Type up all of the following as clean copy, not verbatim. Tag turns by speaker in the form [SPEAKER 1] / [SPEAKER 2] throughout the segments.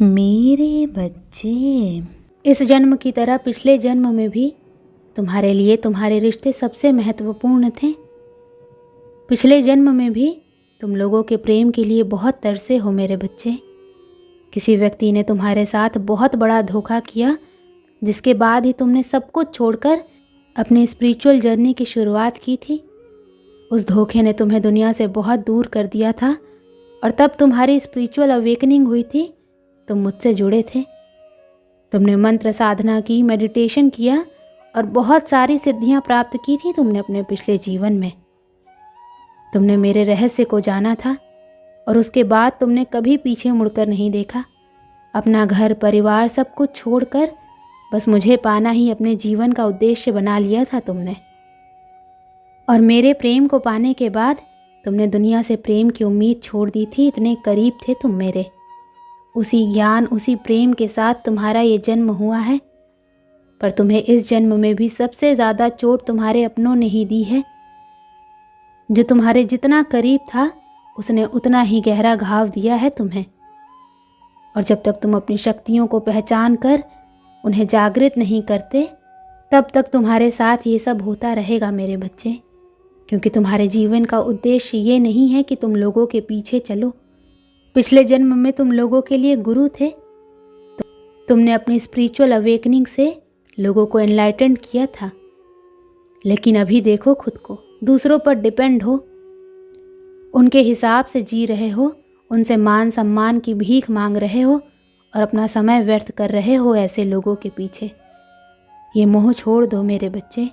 [SPEAKER 1] मेरे बच्चे, इस जन्म की तरह पिछले जन्म में भी तुम्हारे लिए तुम्हारे रिश्ते सबसे महत्वपूर्ण थे। पिछले जन्म में भी तुम लोगों के प्रेम के लिए बहुत तरसे हो मेरे बच्चे। किसी व्यक्ति ने तुम्हारे साथ बहुत बड़ा धोखा किया, जिसके बाद ही तुमने सब कुछ छोड़कर अपनी स्पिरिचुअल जर्नी की शुरुआत की थी। उस धोखे ने तुम्हें दुनिया से बहुत दूर कर दिया था और तब तुम्हारी स्पिरिचुअल अवेकनिंग हुई थी। तुम मुझसे जुड़े थे, तुमने मंत्र साधना की, मेडिटेशन किया और बहुत सारी सिद्धियां प्राप्त की थी तुमने अपने पिछले जीवन में। तुमने मेरे रहस्य को जाना था और उसके बाद तुमने कभी पीछे मुड़कर नहीं देखा। अपना घर परिवार सब कुछ छोड़कर बस मुझे पाना ही अपने जीवन का उद्देश्य बना लिया था तुमने। और मेरे प्रेम को पाने के बाद तुमने दुनिया से प्रेम की उम्मीद छोड़ दी थी। इतने करीब थे तुम मेरे। उसी ज्ञान, उसी प्रेम के साथ तुम्हारा ये जन्म हुआ है, पर तुम्हें इस जन्म में भी सबसे ज़्यादा चोट तुम्हारे अपनों ने ही दी है। जो तुम्हारे जितना करीब था उसने उतना ही गहरा घाव दिया है तुम्हें। और जब तक तुम अपनी शक्तियों को पहचान कर उन्हें जागृत नहीं करते, तब तक तुम्हारे साथ ये सब होता रहेगा मेरे बच्चे। क्योंकि तुम्हारे जीवन का उद्देश्य ये नहीं है कि तुम लोगों के पीछे चलो। पिछले जन्म में तुम लोगों के लिए गुरु थे। तुमने अपनी स्पिरिचुअल अवेकनिंग से लोगों को एनलाइटेंड किया था, लेकिन अभी देखो खुद को, दूसरों पर डिपेंड हो, उनके हिसाब से जी रहे हो, उनसे मान सम्मान की भीख मांग रहे हो और अपना समय व्यर्थ कर रहे हो ऐसे लोगों के पीछे। ये मोह छोड़ दो मेरे बच्चे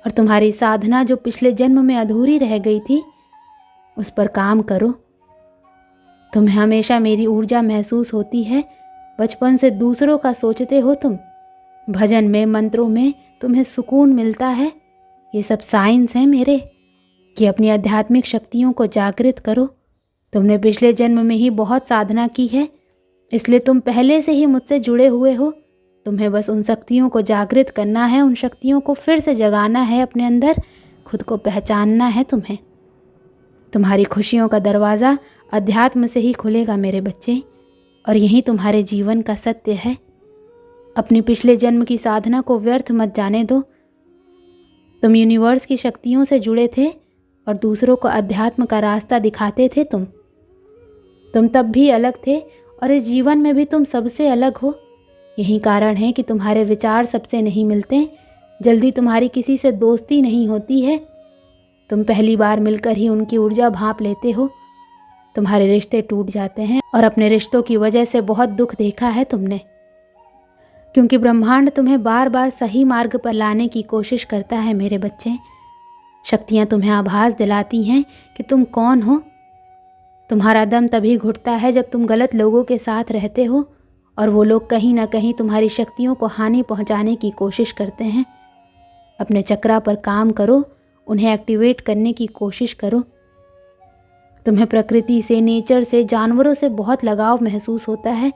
[SPEAKER 1] और तुम्हारी साधना जो पिछले जन्म में अधूरी रह गई थी उस पर काम करो। तुम्हें हमेशा मेरी ऊर्जा महसूस होती है। बचपन से दूसरों का सोचते हो तुम। भजन में, मंत्रों में तुम्हें सुकून मिलता है। ये सब साइंस हैं मेरे कि अपनी आध्यात्मिक शक्तियों को जागृत करो। तुमने पिछले जन्म में ही बहुत साधना की है, इसलिए तुम पहले से ही मुझसे जुड़े हुए हो। तुम्हें बस उन शक्तियों को जागृत करना है, उन शक्तियों को फिर से जगाना है अपने अंदर, खुद को पहचानना है तुम्हें। तुम्हारी खुशियों का दरवाज़ा अध्यात्म से ही खुलेगा मेरे बच्चे, और यही तुम्हारे जीवन का सत्य है। अपनी पिछले जन्म की साधना को व्यर्थ मत जाने दो। तुम यूनिवर्स की शक्तियों से जुड़े थे और दूसरों को अध्यात्म का रास्ता दिखाते थे। तुम तब भी अलग थे और इस जीवन में भी तुम सबसे अलग हो। यही कारण है कि तुम्हारे विचार सबसे नहीं मिलते, जल्दी तुम्हारी किसी से दोस्ती नहीं होती है। तुम पहली बार मिलकर ही उनकी ऊर्जा भांप लेते हो। तुम्हारे रिश्ते टूट जाते हैं और अपने रिश्तों की वजह से बहुत दुख देखा है तुमने। क्योंकि ब्रह्मांड तुम्हें बार बार सही मार्ग पर लाने की कोशिश करता है मेरे बच्चे। शक्तियाँ तुम्हें आभास दिलाती हैं कि तुम कौन हो। तुम्हारा दम तभी घुटता है जब तुम गलत लोगों के साथ रहते हो और वो लोग कहीं ना कहीं तुम्हारी शक्तियों को हानि पहुंचाने की कोशिश करते हैं। अपने चक्रा पर काम करो, उन्हें एक्टिवेट करने की कोशिश करो। तुम्हें प्रकृति से, नेचर से, जानवरों से बहुत लगाव महसूस होता है,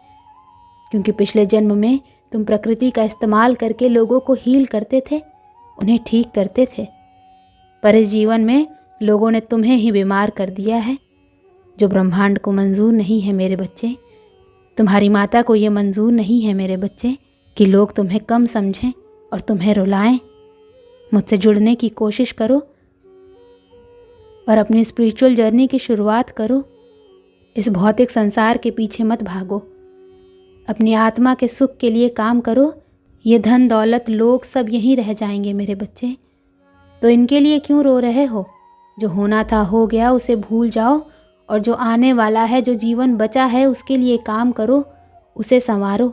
[SPEAKER 1] क्योंकि पिछले जन्म में तुम प्रकृति का इस्तेमाल करके लोगों को हील करते थे, उन्हें ठीक करते थे। पर इस जीवन में लोगों ने तुम्हें ही बीमार कर दिया है, जो ब्रह्मांड को मंजूर नहीं है मेरे बच्चे। तुम्हारी माता को ये मंजूर नहीं है मेरे बच्चे कि लोग तुम्हें कम समझें और तुम्हें रुलाएं। मुझसे जुड़ने की कोशिश करो और अपनी स्पिरिचुअल जर्नी की शुरुआत करो। इस भौतिक संसार के पीछे मत भागो, अपनी आत्मा के सुख के लिए काम करो। ये धन दौलत लोग सब यहीं रह जाएंगे मेरे बच्चे, तो इनके लिए क्यों रो रहे हो? जो होना था हो गया, उसे भूल जाओ और जो आने वाला है, जो जीवन बचा है, उसके लिए काम करो, उसे संवारो।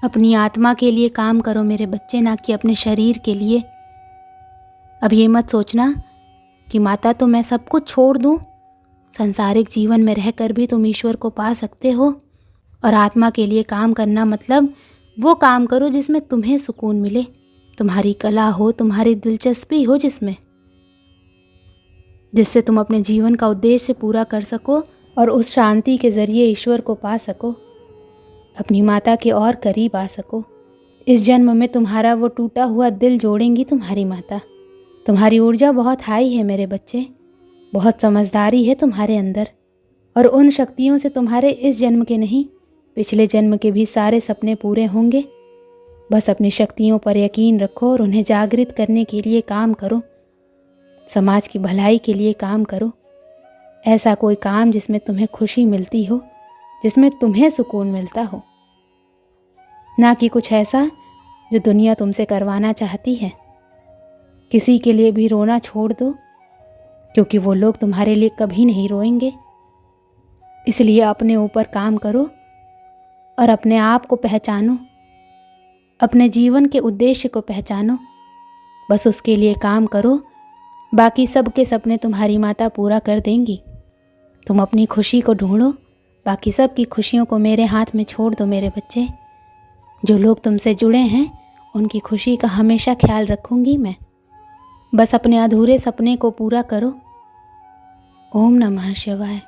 [SPEAKER 1] अपनी आत्मा के लिए काम करो मेरे बच्चे, ना कि अपने शरीर के लिए। अब ये मत सोचना कि माता तो मैं सब कुछ छोड़ दूँ। संसारिक जीवन में रहकर भी तुम ईश्वर को पा सकते हो। और आत्मा के लिए काम करना मतलब वो काम करो जिसमें तुम्हें सुकून मिले, तुम्हारी कला हो, तुम्हारी दिलचस्पी हो, जिससे तुम अपने जीवन का उद्देश्य पूरा कर सको और उस शांति के ज़रिए ईश्वर को पा सको, अपनी माता के और करीब आ सको। इस जन्म में तुम्हारा वो टूटा हुआ दिल जोड़ेंगी तुम्हारी माता। तुम्हारी ऊर्जा बहुत हाई है मेरे बच्चे, बहुत समझदारी है तुम्हारे अंदर। और उन शक्तियों से तुम्हारे इस जन्म के नहीं, पिछले जन्म के भी सारे सपने पूरे होंगे। बस अपनी शक्तियों पर यकीन रखो और उन्हें जागृत करने के लिए काम करो। समाज की भलाई के लिए काम करो। ऐसा कोई काम जिसमें तुम्हें खुशी मिलती हो, जिसमें तुम्हें सुकून मिलता हो, ना कि कुछ ऐसा जो दुनिया तुमसे करवाना चाहती है। किसी के लिए भी रोना छोड़ दो, क्योंकि वो लोग तुम्हारे लिए कभी नहीं रोएंगे। इसलिए अपने ऊपर काम करो और अपने आप को पहचानो, अपने जीवन के उद्देश्य को पहचानो। बस उसके लिए काम करो, बाकी सबके सपने तुम्हारी माता पूरा कर देंगी। तुम अपनी खुशी को ढूंढो, बाकी सब की खुशियों को मेरे हाथ में छोड़ दो। मेरे बच्चे, जो लोग तुमसे जुड़े हैं उनकी खुशी का हमेशा ख्याल रखूंगी मैं। बस अपने अधूरे सपने को पूरा करो। ओम नमः शिवाय।